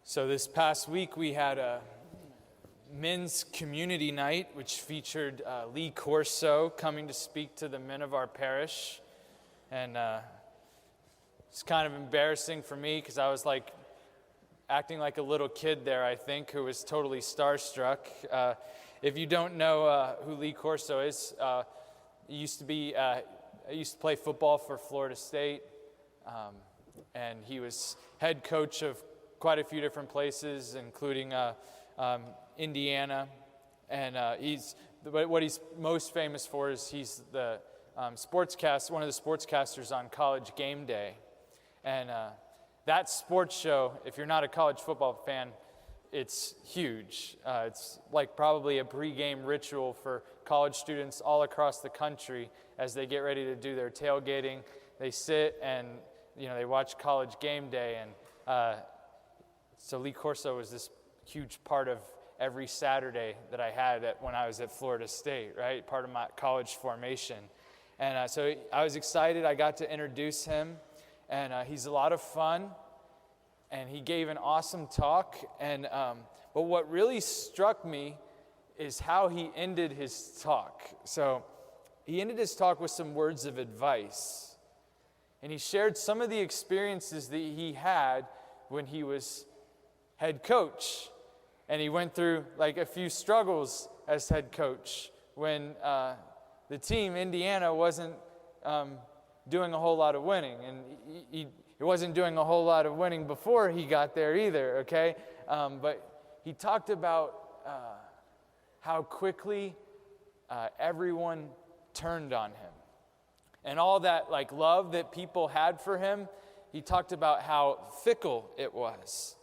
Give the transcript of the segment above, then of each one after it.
So this past week we had a men's community night, which featured Lee Corso coming to speak to the men of our parish. And it's kind of embarrassing for me because I was like acting like a little kid there, I think, who was totally starstruck. If you don't know who Lee Corso is, I used to play football for Florida State, and he was head coach of quite a few different places, including Indiana. And what he's most famous for is he's the one of the sportscasters on College Game Day. And that sports show, if you're not a college football fan, it's huge. It's like probably a pregame ritual for college students all across the country as they get ready to do their tailgating. They sit and they watch College Game Day, and so Lee Corso was this huge part of every Saturday that I had when I was at Florida State, right? Part of my college formation. And so I was excited. I got to introduce him, and he's a lot of fun, and he gave an awesome talk. And but what really struck me is how he ended his talk. So he ended his talk with some words of advice, and he shared some of the experiences that he had when he was head coach. And he went through like a few struggles as head coach when the team, Indiana, wasn't doing a whole lot of winning. And he wasn't doing a whole lot of winning before he got there either, okay? But he talked about how quickly everyone turned on him. And all that like love that people had for him, he talked about how fickle it was.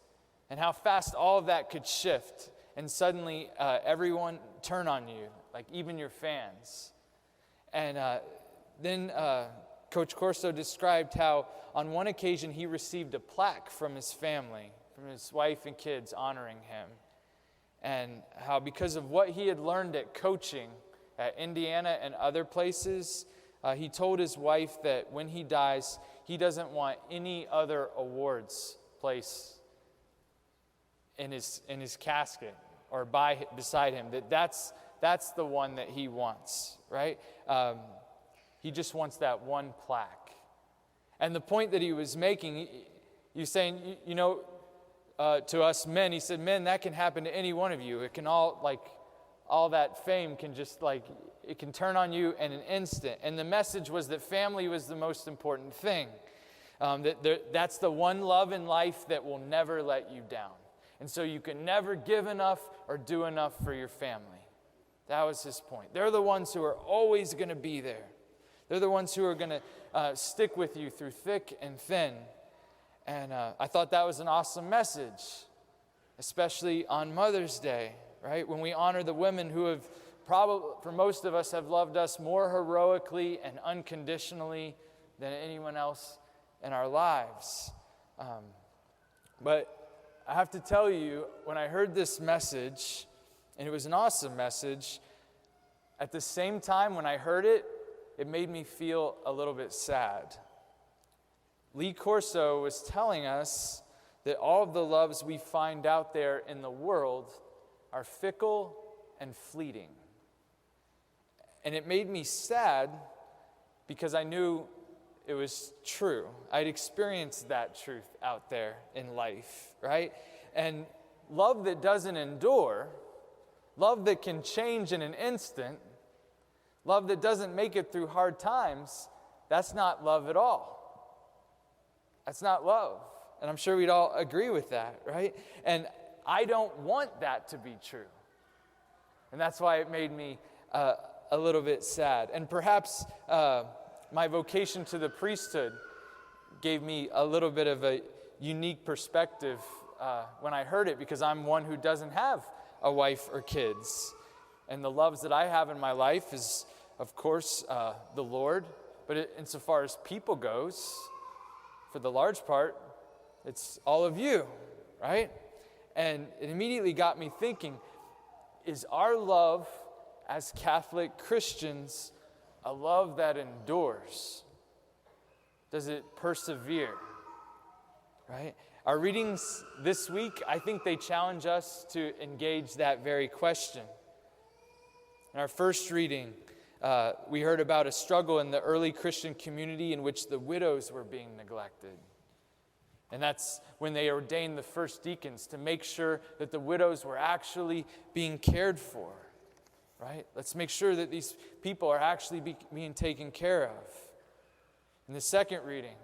And how fast all of that could shift, and suddenly everyone turn on you, like even your fans. And then Coach Corso described how on one occasion he received a plaque from his family, from his wife and kids honoring him. And how because of what he had learned at coaching at Indiana and other places, he told his wife that when he dies, he doesn't want any other awards placed in his casket or beside him. That's the one that he wants, right? He just wants that one plaque. And the point that he was making, he was saying, to us men, he said, men, that can happen to any one of you. It can all that fame can just it can turn on you in an instant. And the message was that family was the most important thing. That's the one love in life that will never let you down. And so you can never give enough or do enough for your family. That was his point. They're the ones who are always going to be there. They're the ones who are going to stick with you through thick and thin. And I thought that was an awesome message, especially on Mother's Day, right? When we honor the women who have probably, for most of us, have loved us more heroically and unconditionally than anyone else in our lives. But I have to tell you, when I heard this message, and it was an awesome message, at the same time when I heard it, it made me feel a little bit sad. Lee Corso was telling us that all of the loves we find out there in the world are fickle and fleeting. And it made me sad because I knew it was true. I'd experienced that truth out there in life, right? And love that doesn't endure, love that can change in an instant, love that doesn't make it through hard times, that's not love at all. That's not love. And I'm sure we'd all agree with that, right? And I don't want that to be true. And that's why it made me a little bit sad. And perhaps my vocation to the priesthood gave me a little bit of a unique perspective when I heard it, because I'm one who doesn't have a wife or kids. And the loves that I have in my life is, of course, the Lord. But insofar as people goes, for the large part, it's all of you, right? And it immediately got me thinking, is our love as Catholic Christians a love that endures? Does it persevere? Right? Our readings this week, I think they challenge us to engage that very question. In our first reading, we heard about a struggle in the early Christian community in which the widows were being neglected. And that's when they ordained the first deacons to make sure that the widows were actually being cared for, right? Let's make sure that these people are actually being taken care of. In the second reading,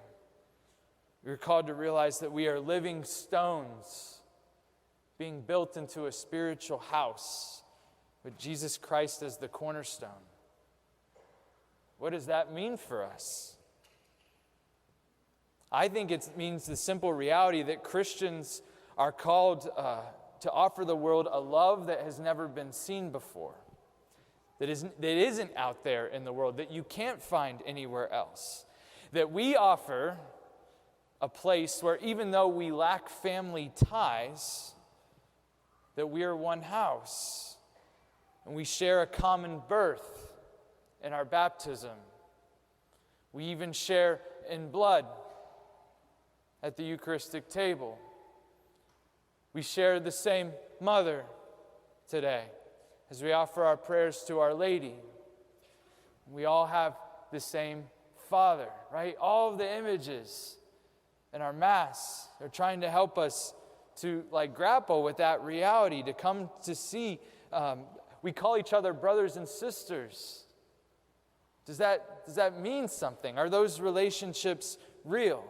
we're called to realize that we are living stones being built into a spiritual house with Jesus Christ as the cornerstone. What does that mean for us? I think it means the simple reality that Christians are called to offer the world a love that has never been seen before, that isn't out there in the world, that you can't find anywhere else. That we offer a place where even though we lack family ties, that we are one house, and we share a common birth in our baptism. We even share in blood at the Eucharistic table. We share the same mother today as we offer our prayers to Our Lady. We all have the same Father, right? All of the images in our Mass are trying to help us to grapple with that reality, to come to see. We call each other brothers and sisters. Does that mean something? Are those relationships real?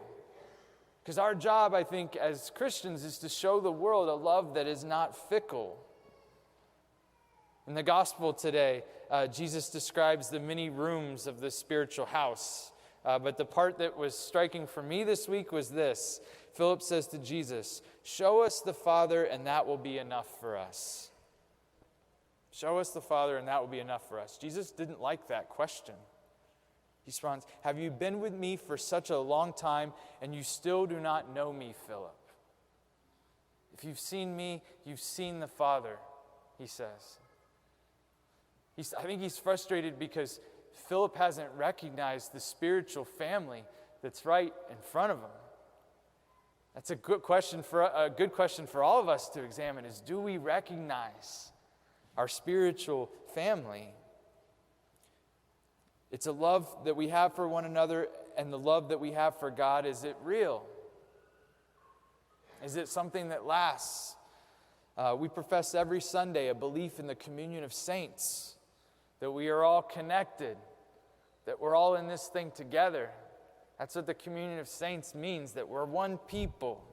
Because our job, I think, as Christians is to show the world a love that is not fickle. In the gospel today, Jesus describes the many rooms of the spiritual house. But the part that was striking for me this week was this. Philip says to Jesus, "Show us the Father, and that will be enough for us." Show us the Father, and that will be enough for us. Jesus didn't like that question. He responds, "Have you been with me for such a long time, and you still do not know me, Philip? If you've seen me, you've seen the Father," he says. I think he's frustrated because Philip hasn't recognized the spiritual family that's right in front of him. That's a good question for all of us to examine is, do we recognize our spiritual family? It's a love that we have for one another, and the love that we have for God. Is it real? Is it something that lasts? We profess every Sunday a belief in the communion of saints, that we are all connected, that we're all in this thing together. That's what the communion of saints means, that we're one people.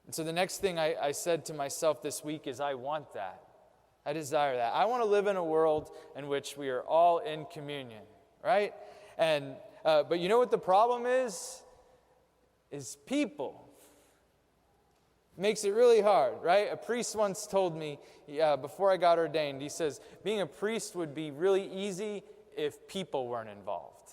And so the next thing I said to myself this week is, I want that. I desire that. I want to live in a world in which we are all in communion, right? And but you know what the problem is? Is people. It makes it really hard, right? A priest once told me, before I got ordained, he says, being a priest would be really easy if people weren't involved.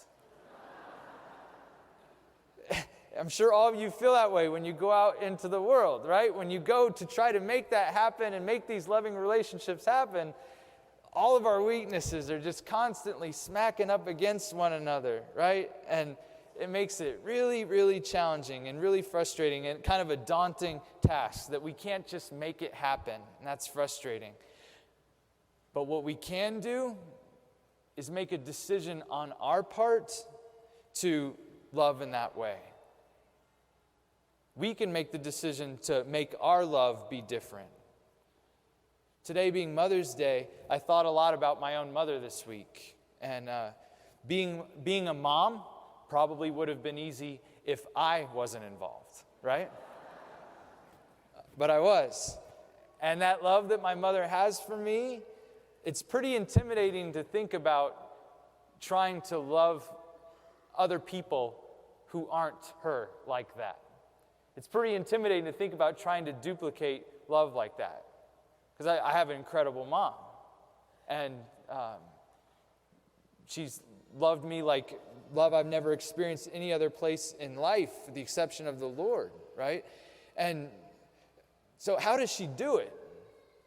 I'm sure all of you feel that way when you go out into the world, right? When you go to try to make that happen and make these loving relationships happen, all of our weaknesses are just constantly smacking up against one another, right? And it makes it really, really challenging and really frustrating and kind of a daunting task that we can't just make it happen, and that's frustrating. But what we can do is make a decision on our part to love in that way. We can make the decision to make our love be different. Today being Mother's Day, I thought a lot about my own mother this week. And being a mom probably would have been easy if I wasn't involved, right? But I was. And that love that my mother has for me, it's pretty intimidating to think about trying to love other people who aren't her like that. It's pretty intimidating to think about trying to duplicate love like that. Because I have an incredible mom. And she's loved me like love I've never experienced any other place in life, with the exception of the Lord, right? And so how does she do it?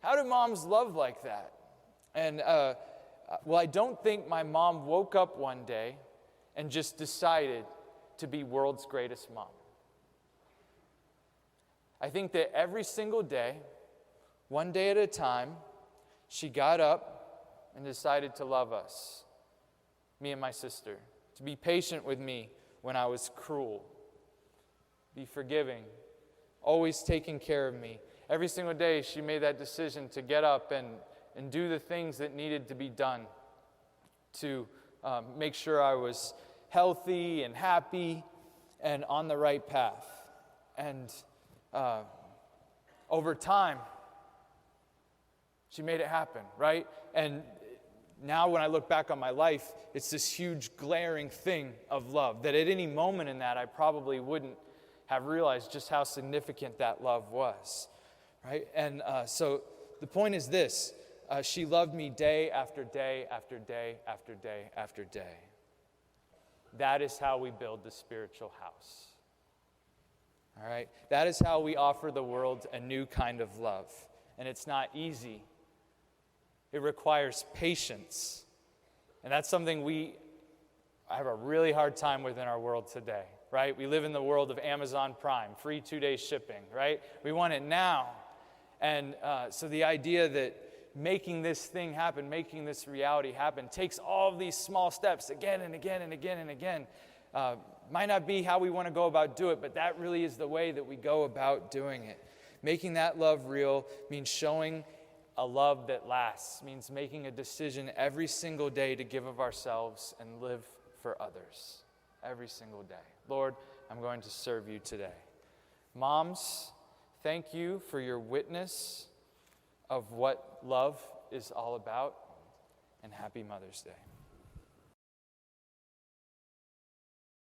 How do moms love like that? And, I don't think my mom woke up one day and just decided to be world's greatest mom. I think that every single day, one day at a time, she got up and decided to love us, me and my sister, to be patient with me when I was cruel, be forgiving, always taking care of me. Every single day, she made that decision to get up and do the things that needed to be done to make sure I was healthy and happy and on the right path. And over time, she made it happen, right? And now when I look back on my life, it's this huge glaring thing of love that at any moment in that, I probably wouldn't have realized just how significant that love was, right? And so the point is this. She loved me day after day after day after day after day. That is how we build the spiritual house. All right? That is how we offer the world a new kind of love. And it's not easy. It requires patience. And that's something I have a really hard time with in our world today, right? We live in the world of Amazon Prime, free 2-day shipping, right? We want it now. And so the idea that making this thing happen, making this reality happen, takes all of these small steps again and again and again and again. Might not be how we want to go about do it, but that really is the way that we go about doing it. Making that love real means showing a love that lasts, means making a decision every single day to give of ourselves and live for others. Every single day. Lord, I'm going to serve you today. Moms, thank you for your witness of what love is all about, and happy Mother's Day.